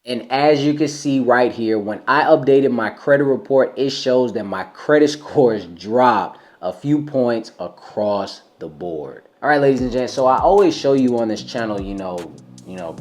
And as you can see right here, when I updated my credit report, it shows that my credit scores dropped a few points across the board. All right, ladies and gents. So I always show you on this channel,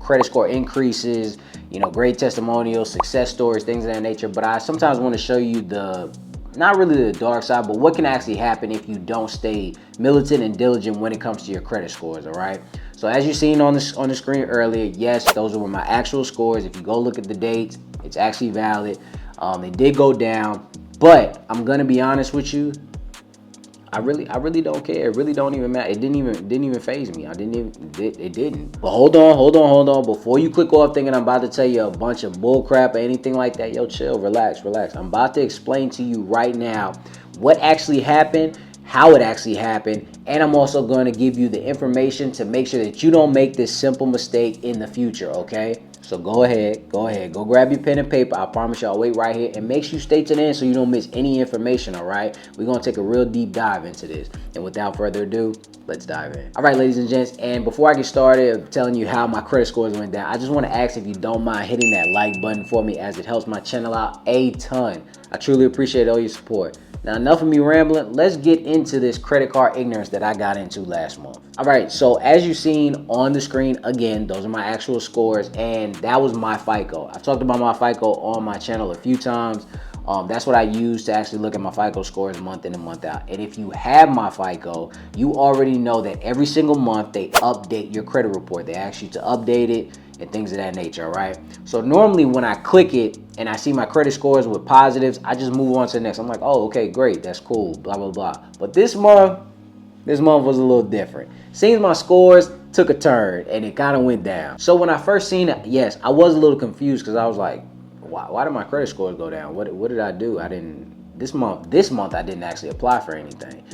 credit score increases, great testimonials, success stories, things of that nature. But I sometimes want to show you not really the dark side, but what can actually happen if you don't stay militant and diligent when it comes to your credit scores. All right. So as you seen on the screen earlier, yes, those were my actual scores. If you go look at the dates, it's actually valid. They did go down, but I'm gonna be honest with you. I really don't care. It really don't even matter. It didn't even phase me. It didn't. But hold on. Before you click off thinking I'm about to tell you a bunch of bull crap or anything like that, yo, chill, relax. I'm about to explain to you right now what actually happened, how it actually happened, and I'm also going to give you the information to make sure that you don't make this simple mistake in the future, okay? So go ahead, go grab your pen and paper. I promise you I'll wait right here, and make sure you stay to the end so you don't miss any information, all right? We're gonna take a real deep dive into this. And without further ado, let's dive in. All right, ladies and gents, and before I get started telling you how my credit scores went down, I just wanna ask if you don't mind hitting that like button for me, as it helps my channel out a ton. I truly appreciate all your support. Now, enough of me rambling. Let's get into this credit card ignorance that I got into last month. All right, so as you've seen on the screen, again, those are my actual scores, and that was my FICO. I've talked about my FICO on my channel a few times. That's what I use to actually look at my FICO scores month in and month out. And if you have my FICO, you already know that every single month they update your credit report. They ask you to update it and things of that nature, all right? So normally when I click it and I see my credit scores with positives, I just move on to the next. I'm like, oh, okay, great, that's cool, blah, blah, blah. But this month was a little different. Seems my scores took a turn and it kind of went down. So when I first seen it, yes, I was a little confused because I was like, why did my credit scores go down? What did I do? This month I didn't actually apply for anything.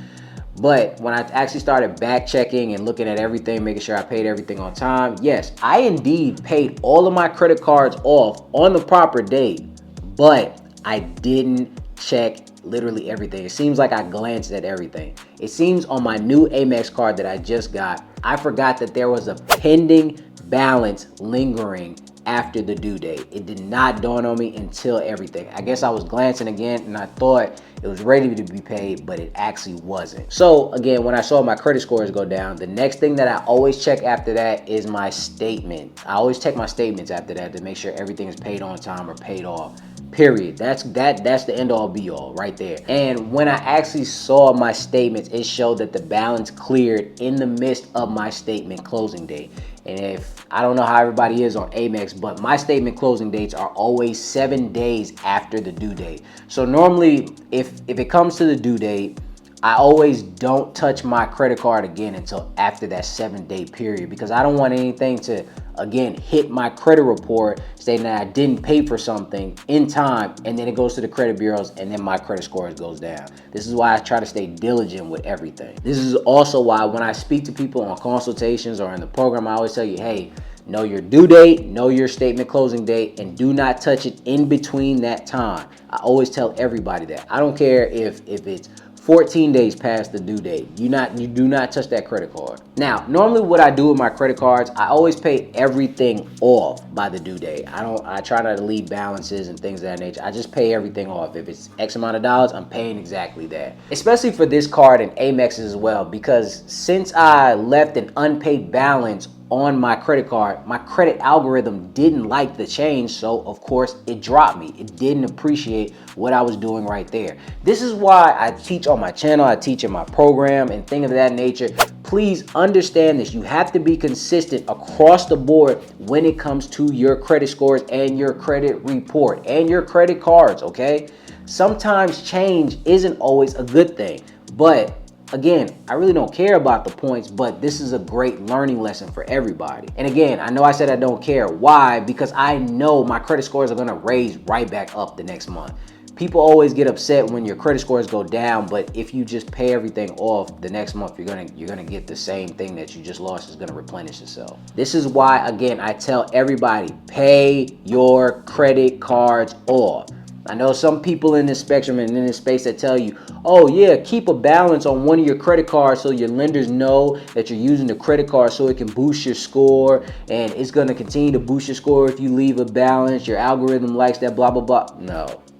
But when I actually started back checking and looking at everything, making sure I paid everything on time, yes, I indeed paid all of my credit cards off on the proper date, but I didn't check literally everything. It seems like I glanced at everything. It seems on my new Amex card that I just got, I forgot that there was a pending balance lingering after the due date. It did not dawn on me until everything. I guess I was glancing again and I thought it was ready to be paid, but it actually wasn't. So again, when I saw my credit scores go down, the next thing that I always check after that is my statement. I always check my statements after that to make sure everything is paid on time or paid off. Period. That's the end all be all right there. And when I actually saw my statements, it showed that the balance cleared in the midst of my statement closing date. And if I don't know how everybody is on Amex, but my statement closing dates are always 7 days after the due date. So normally if it comes to the due date, I always don't touch my credit card again until after that 7-day period, because I don't want anything to, again, hit my credit report stating that I didn't pay for something in time, and then it goes to the credit bureaus and then my credit score goes down. This is why I try to stay diligent with everything. This is also why when I speak to people on consultations or in the program, I always tell you, hey, know your due date, know your statement closing date, and do not touch it in between that time. I always tell everybody that. I don't care if it's 14 days past the due date. You do not touch that credit card. Now, normally what I do with my credit cards, I always pay everything off by the due date. I try not to leave balances and things of that nature. I just pay everything off. If it's X amount of dollars, I'm paying exactly that. Especially for this card and Amex as well, because since I left an unpaid balance on my credit card, my credit algorithm didn't like the change, so of course it dropped me. It didn't appreciate what I was doing right there. This is why I teach on my channel, I teach in my program and things of that nature. Please understand this. You have to be consistent across the board when it comes to your credit scores and your credit report and your credit cards, okay? Sometimes change isn't always a good thing, but again, I really don't care about the points, but this is a great learning lesson for everybody. And again, I know I said I don't care. Why? Because I know my credit scores are gonna raise right back up the next month. People always get upset when your credit scores go down, but if you just pay everything off the next month, you're gonna get the same thing that you just lost is gonna replenish itself. This is why, again, I tell everybody, pay your credit cards off. I know some people in this spectrum and in this space that tell you, oh yeah, keep a balance on one of your credit cards so your lenders know that you're using the credit card so it can boost your score, and it's going to continue to boost your score if you leave a balance. Your algorithm likes that, blah, blah, blah.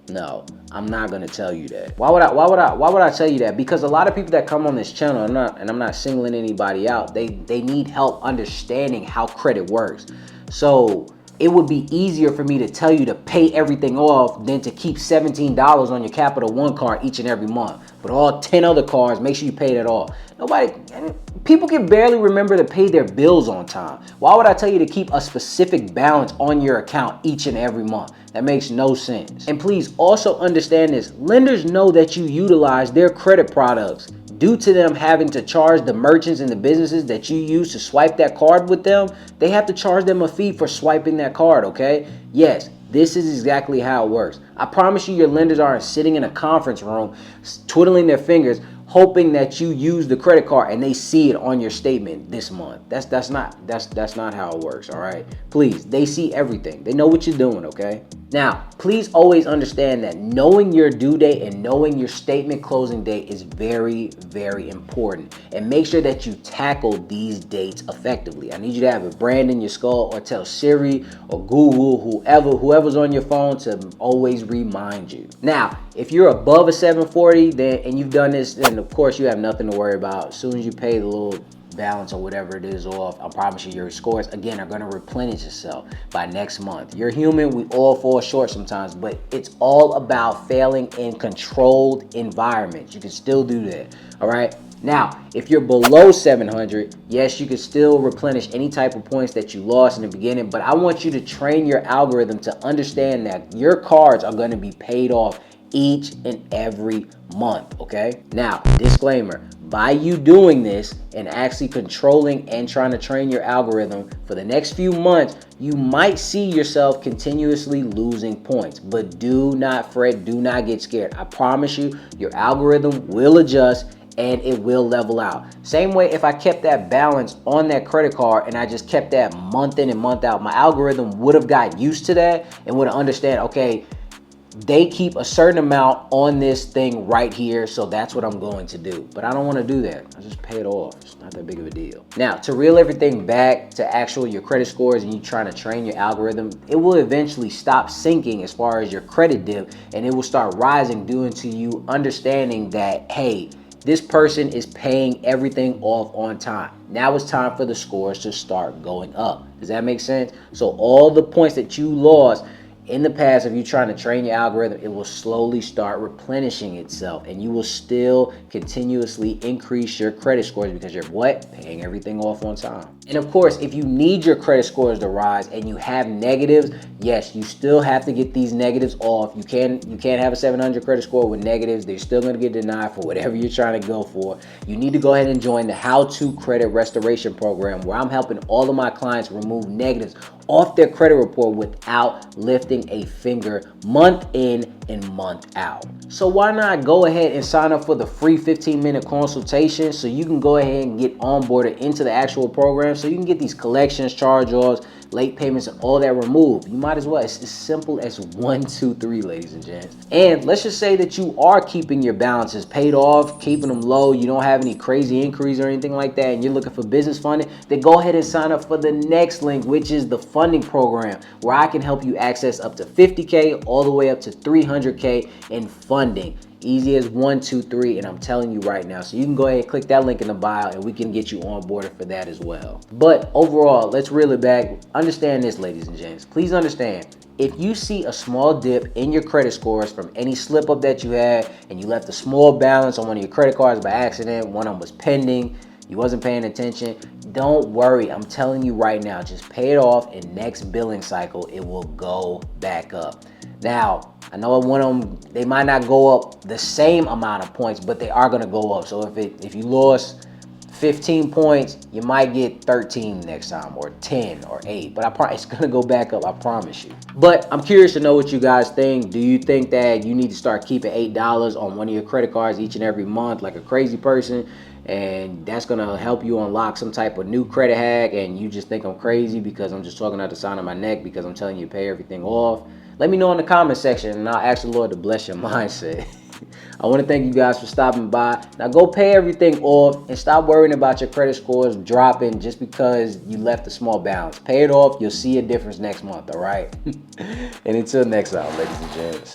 No, I'm not going to tell you that. Why would I tell you that? Because a lot of people that come on this channel, I'm not singling anybody out, they need help understanding how credit works. So it would be easier for me to tell you to pay everything off than to keep $17 on your Capital One card each and every month. But all 10 other cards, make sure you pay that off. People can barely remember to pay their bills on time. Why would I tell you to keep a specific balance on your account each and every month? That makes no sense. And please also understand this. Lenders know that you utilize their credit products. Due to them having to charge the merchants and the businesses that you use to swipe that card with them, they have to charge them a fee for swiping that card, okay? Yes, this is exactly how it works. I promise you your lenders aren't sitting in a conference room twiddling their fingers hoping that you use the credit card and they see it on your statement this month. That's not how it works, all right? Please, they see everything. They know what you're doing, okay? Now, please always understand that knowing your due date and knowing your statement closing date is very, very important. And make sure that you tackle these dates effectively. I need you to have a brand in your skull, or tell Siri or Google, whoever's on your phone, to always remind you. Now, if you're above a 740 and you've done this, then of course you have nothing to worry about. As soon as you pay the little balance or whatever it is off, I promise you your scores again are going to replenish itself by next month. You're human, we all fall short sometimes, but it's all about failing in controlled environments. You can still do that, all right? Now, if you're below 700, yes, you can still replenish any type of points that you lost in the beginning, but I want you to train your algorithm to understand that your cards are going to be paid off each and every month, okay? Now, disclaimer, by you doing this and actually controlling and trying to train your algorithm for the next few months, you might see yourself continuously losing points, but do not fret, do not get scared. I promise you, your algorithm will adjust and it will level out. Same way, if I kept that balance on that credit card and I just kept that month in and month out, my algorithm would have got used to that and would understand, okay, they keep a certain amount on this thing right here, so that's what I'm going to do. But I don't want to do that. I just pay it off. It's not that big of a deal. Now, to reel everything back to actual your credit scores and you trying to train your algorithm, it will eventually stop sinking as far as your credit dip, and it will start rising due to you understanding that, hey, this person is paying everything off on time. Now it's time for the scores to start going up. Does that make sense? So all the points that you lost in the past, if you're trying to train your algorithm, it will slowly start replenishing itself, and you will still continuously increase your credit scores because you're what? Paying everything off on time. And of course, if you need your credit scores to rise and you have negatives, yes, you still have to get these negatives off. You can't have a 700 credit score with negatives. They're still going to get denied for whatever you're trying to go for. You need to go ahead and join the How to Credit Restoration Program, where I'm helping all of my clients remove negatives off their credit report without lifting a finger, month in and month out. So why not go ahead and sign up for the free 15-minute consultation so you can go ahead and get onboarded into the actual program, so you can get these collections, charge-offs, late payments, and all that removed. You might as well. It's as simple as 1, 2, 3, ladies and gents. And let's just say that you are keeping your balances paid off, keeping them low, you don't have any crazy inquiries or anything like that, and you're looking for business funding, then go ahead and sign up for the next link, which is the funding program, where I can help you access up to 50K all the way up to 300K in funding. Easy as 1, 2, 3, and I'm telling you right now. So you can go ahead and click that link in the bio and we can get you onboarded for that as well. But overall, let's reel it back. Understand this, ladies and gents. Please understand, if you see a small dip in your credit scores from any slip up that you had, and you left a small balance on one of your credit cards by accident, one of them was pending, you wasn't paying attention, don't worry. I'm telling you right now, just pay it off, and next billing cycle, it will go back up. Now, I know one of them, they might not go up the same amount of points, but they are going to go up. So if you lost 15 points, you might get 13 next time, or 10 or 8. But it's going to go back up, I promise you. But I'm curious to know what you guys think. Do you think that you need to start keeping $8 on one of your credit cards each and every month like a crazy person, and that's going to help you unlock some type of new credit hack, and you just think I'm crazy because I'm just talking out the side of my neck because I'm telling you to pay everything off? Let me know in the comment section, and I'll ask the Lord to bless your mindset. I want to thank you guys for stopping by. Now go pay everything off and stop worrying about your credit scores dropping just because you left a small balance. Pay it off. You'll see a difference next month, all right? And until next time, ladies and gents.